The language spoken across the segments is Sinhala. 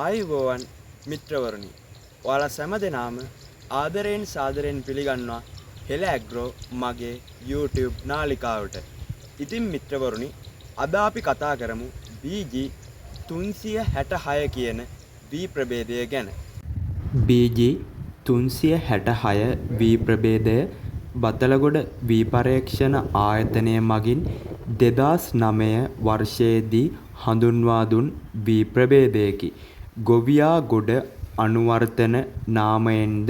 ආයුබෝවන් මිත්‍රවරුනි. ඔයාලා සෑම දෙනාම ආදරයෙන් සාදරයෙන් පිළිගන්නවා හෙළ ඇග්‍රෝ මගේ YouTube නාලිකාවට. ඉතින් මිත්‍රවරුනි, අද අපි කතා කරමු BG 366 කියන වී ප්‍රභේදය ගැන. BG 366 වී ප්‍රභේදය බතලගොඩ වී පරීක්ෂණ ආයතනය මගින් 2009 වර්ෂයේදී හඳුන්වා දුන් වී ප්‍රභේදයකි. ගොවියාගොඩ අනුවර්තන නාමයෙන්ද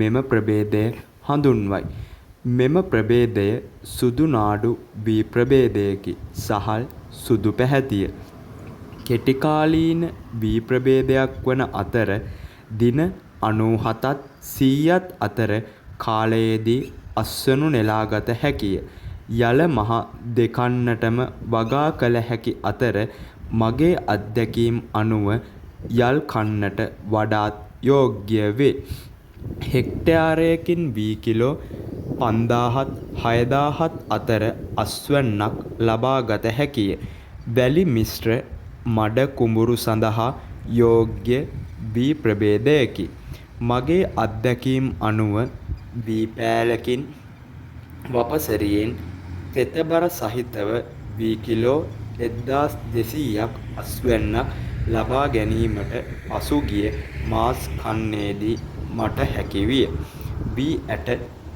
මෙම ප්‍රභේදය හඳුන්වයි. මෙම ප්‍රභේදය සුදු නාඩු වී ප්‍රභේදයකි. සහල් සුදු පැහැතිය. කෙටිකාලීන වී ප්‍රභේදයක් වන අතර දින 97ත් 100ත් අතර කාලයේදී අස්වනු නෙලාගත හැකිය. යල මහ දෙකන්නටම වගා කළ හැකි අතර මගේ අත්දැකීම් අනුව යල් කන්නට වඩාත් යෝග්‍ය වේ. හෙක්ටයාරයකින් වී කිලෝ 5000ත් 6000ත් අතර අස්වැන්නක් ලබාගත හැකිය. වැලි මිශ්‍ර මඩ කුඹුරු සඳහා යෝග්‍ය වී ප්‍රභේදයකි. මගේ අත්දැකීම් අනුව වී පෑලකින් වපසරියෙන් තෙතබර සහිතව වී කිලෝ 1200ක් අස්වැන්නක් ලබා ගැනීමට පසුගිය මාස් කන්නේදී මට හැකි විය. වී ඇට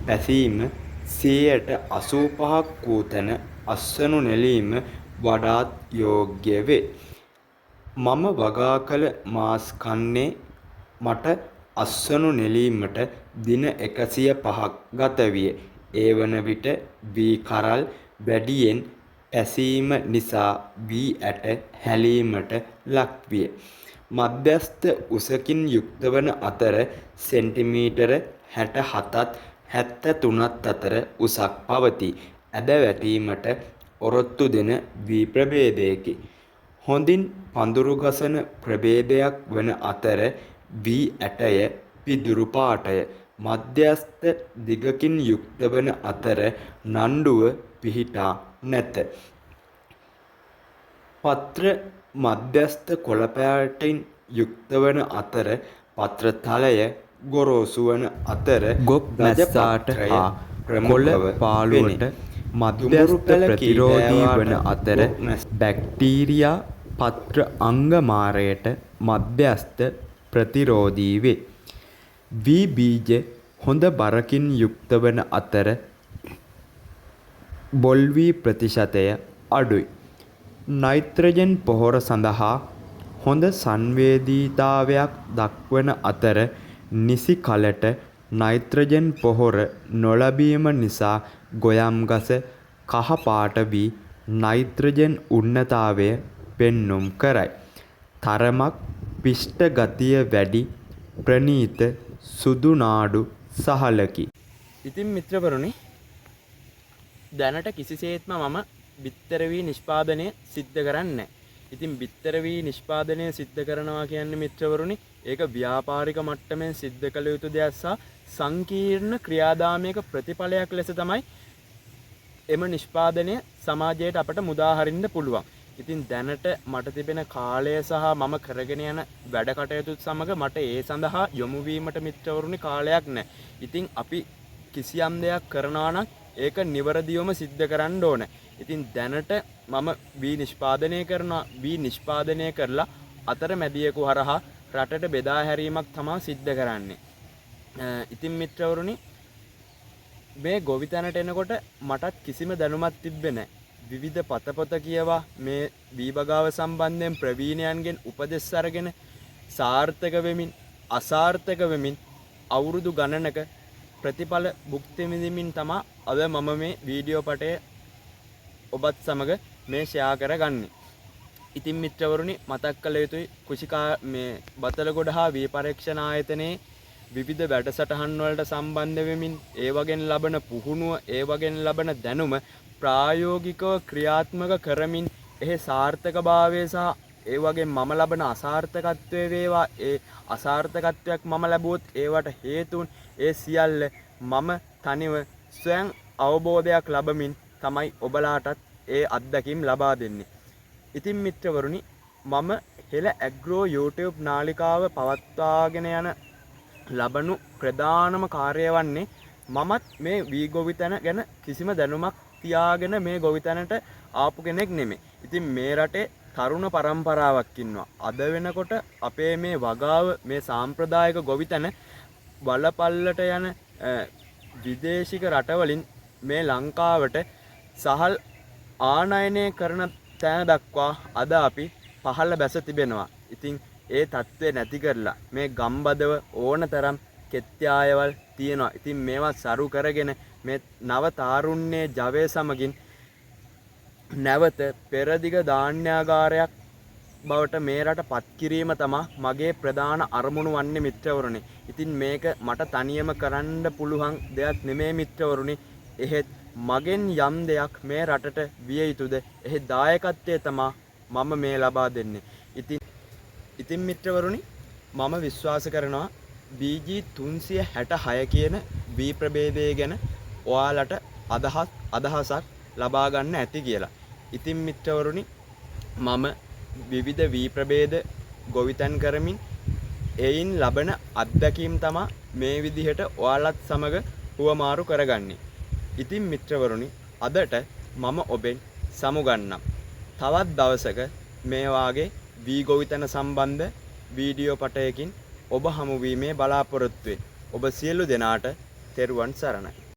පැසීම 85%ක් වූ තැන අස්වනු නෙලීම වඩාත් යෝග්‍ය වේ. මම වගා කළ මාස් කන්නේ මට අස්වනු නෙලීමට දින 105ක් ගත විය. ඒ වන විට වී කරල් වැඩියෙන් පැසීම නිසා වී ඇට හැලීමට ලක්විය. මධ්‍යස්ථ උසකින් යුක්ත වන අතර සෙන්ටිමීටර 67ත් 73ත් අතර උසක් පවතී. ඇද වැටීමට ඔරොත්තු දෙන වී ප්‍රභේදයකි. හොඳින් පඳුරු ගසන ප්‍රභේදයක් වන අතර වී ඇටය පිදුරු පාටය. මධ්‍යස්ථ දිගකින් යුක්ත වන අතර නණ්ඩුව පිහිටා නැත. පත්‍ර මධ්‍යස්ථ කොළ පැහැටින් යුක්ත වන අතර පත්‍ර තලය ගොරෝසු වන අතර ගොක් මැස්සාට හා කොළ පාළුවට මධ්‍යස්ථ ප්‍රතිරෝධී වන අතර බැක්ටීරියා පත්‍ර අංගමාරයට මධ්‍යස්ථ ප්‍රතිරෝධී වේ. වී බීජ හොඳ බරකින් යුක්ත වන අතර බොල් වී ප්‍රතිශතය අඩුයි. නයිත්‍රජන් පොහොර සඳහා හොඳ සංවේදීතාවයක් දක්වන අතර නිසි කලට නයිත්‍රජන් පොහොර නොලැබීම නිසා ගොයම් ගස කහ පාට වී නයිත්‍රජන් උන්නතාවය පෙන්නුම් කරයි. තරමක් පිෂ්ඨ ගතිය වැඩි ප්‍රනීත සුදු නාඩු සහලකි. ඉතින් මිත්‍රවරුනි, දැනට කිසිසේත්ම මම බිත්තර වී නිෂ්පාදනය සිද්ධ කරන්නේ. ඉතින් බිත්තර වී නිෂ්පාදනය සිද්ධ කරනවා කියන්නේ මිත්‍රවරුනි, ඒක ව්‍යාපාරික මට්ටමින් සිද්ධ කළ යුතු දෙයක් සහ සංකීර්ණ ක්‍රියාදාමයක ප්‍රතිඵලයක් ලෙස තමයි එම නිෂ්පාදනය සමාජයට අපට මුදා හරින්න පුළුවන්. ඉතින් දැනට මට තිබෙන කාලය සහ මම කරගෙන යන වැඩ කටයුතුත් සමග මට ඒ සඳහා යොමු වීමට මිත්‍රවරුනි කාලයක් නැහැ. ඉතින් අපි කිසියම් දෙයක් කරනවා නම් ඒක නිවැරදිවම සිද්ධ කරන්න ඕන. ඉතින් දැනට මම වී නිෂ්පාදනය කරනවා. වී නිෂ්පාදනය කරලා අතරමැදියෙකු හරහා රටට බෙදා හැරීමක් තමයි සිද්ධ කරන්නේ. ඉතින් මිත්‍රවරුනි, මේ ගොවිතැනට එනකොට මටත් කිසිම දැනුමක් තිබ්බේ නැහැ. විවිධ පතපොත කියවා මේ වී බගාව සම්බන්ධයෙන් ප්‍රවීණයන්ගෙන් උපදෙස් අරගෙන සාර්ථක වෙමින් අසාර්ථක වෙමින් අවුරුදු ගණනක ප්‍රතිඵල භුක්ති විඳින්මින් තමයි අද මම මේ වීඩියෝ පටය ඔබත් සමග මේ ෂෙයා කරගන්නේ. ඉතින් මිත්‍රවරුනි, මතක් කළ යුතුයි මේ බතලගොඩ හා වී පරීක්ෂණ ආයතනයේ විවිධ වැඩසටහන් වලට සම්බන්ධ වෙමින් ඒ වගෙන් ලබන පුහුණුව, ඒ වගෙන් ලබන දැනුම ප්‍රායෝගිකව ක්‍රියාත්මක කරමින් එහි සාර්ථකභාවය සහ ඒ වගේ මම ලබන අසාර්ථකත්වය වේවා, ඒ අසාර්ථකත්වයක් මම ලැබුවොත් ඒවට හේතුන් ඒ සියල්ල මම තනිව ස්වයං අවබෝධයක් ලබමින් තමයි ඔබලාටත් ඒ අත්දැකීම් ලබා දෙන්නේ. ඉතින් මිත්‍රවරුනි, මම හෙළ ඇග්‍රෝ YouTube නාලිකාව පවත්වාගෙන යන ලබනු ප්‍රධානම කාර්යය වන්නේ මමත් මේ වී ගොවිතැන ගැන කිසිම දැනුමක් තියාගෙන මේ ගොවිතැනට ආපු කෙනෙක් නෙමෙයි. ඉතින් මේ රටේ තරුණ පරම්පරාවක් ඉන්නවා. අද වෙනකොට අපේ මේ වගාව මේ සාම්ප්‍රදායික ගොවිතැන වලපල්ලට යන විදේශික රටවලින් මේ ලංකාවට සහල් ආනයනය කරන තැන දක්වා අද අපි පහළ බැස තිබෙනවා. ඉතින් ඒ தත්ත්වය නැති කරලා මේ ගම්බදව ඕනතරම් කෙත්යායවල් තියෙනවා. ඉතින් මේවා සරු කරගෙන මේ නව තාරුණ්‍යයේ ජවය සමගින් නැවත පෙරදිග ධාන්‍යාගාරයක් බවට මේ රට පත් කිරීම තමයි මගේ ප්‍රධාන අරමුණු වන්නේ මිත්‍රවරුනි. ඉතින් මේක මට තනියම කරන්න පුළුවන් දෙයක් නෙමෙයි මිත්‍රවරුනි. එහෙත් මගෙන් යම් දෙයක් මේ රටට විය යුතුද? එහි දායකත්වය තමයි මම මේ ලබා දෙන්නේ. ඉතින් මිත්‍රවරුනි, මම විශ්වාස කරනවා BG 366 කියන වී ප්‍රභේදය ගැන ඔයාලට අදහසක් ලබා ගන්න ඇති කියලා. ඉතින් මිත්‍රවරුනි, මම විවිධ වී ප්‍රභේද ගොවිතැන් කරමින් එයින් ලබන අත්දැකීම් තමයි මේ විදිහට ඔයාලත් සමග හුවමාරු කරගන්නේ. ඉතින් මිත්‍රවරුනි, අදට මම ඔබෙන් සමුගන්නම්. තවත් දවසක මේ වාගේ වී ගොවිතැන සම්බන්ධ වීඩියෝ පටයකින් ඔබ හමු වීමේ බලාපොරොත්තු වෙමි. ඔබ සියලු දෙනාට තෙරුවන් සරණයි.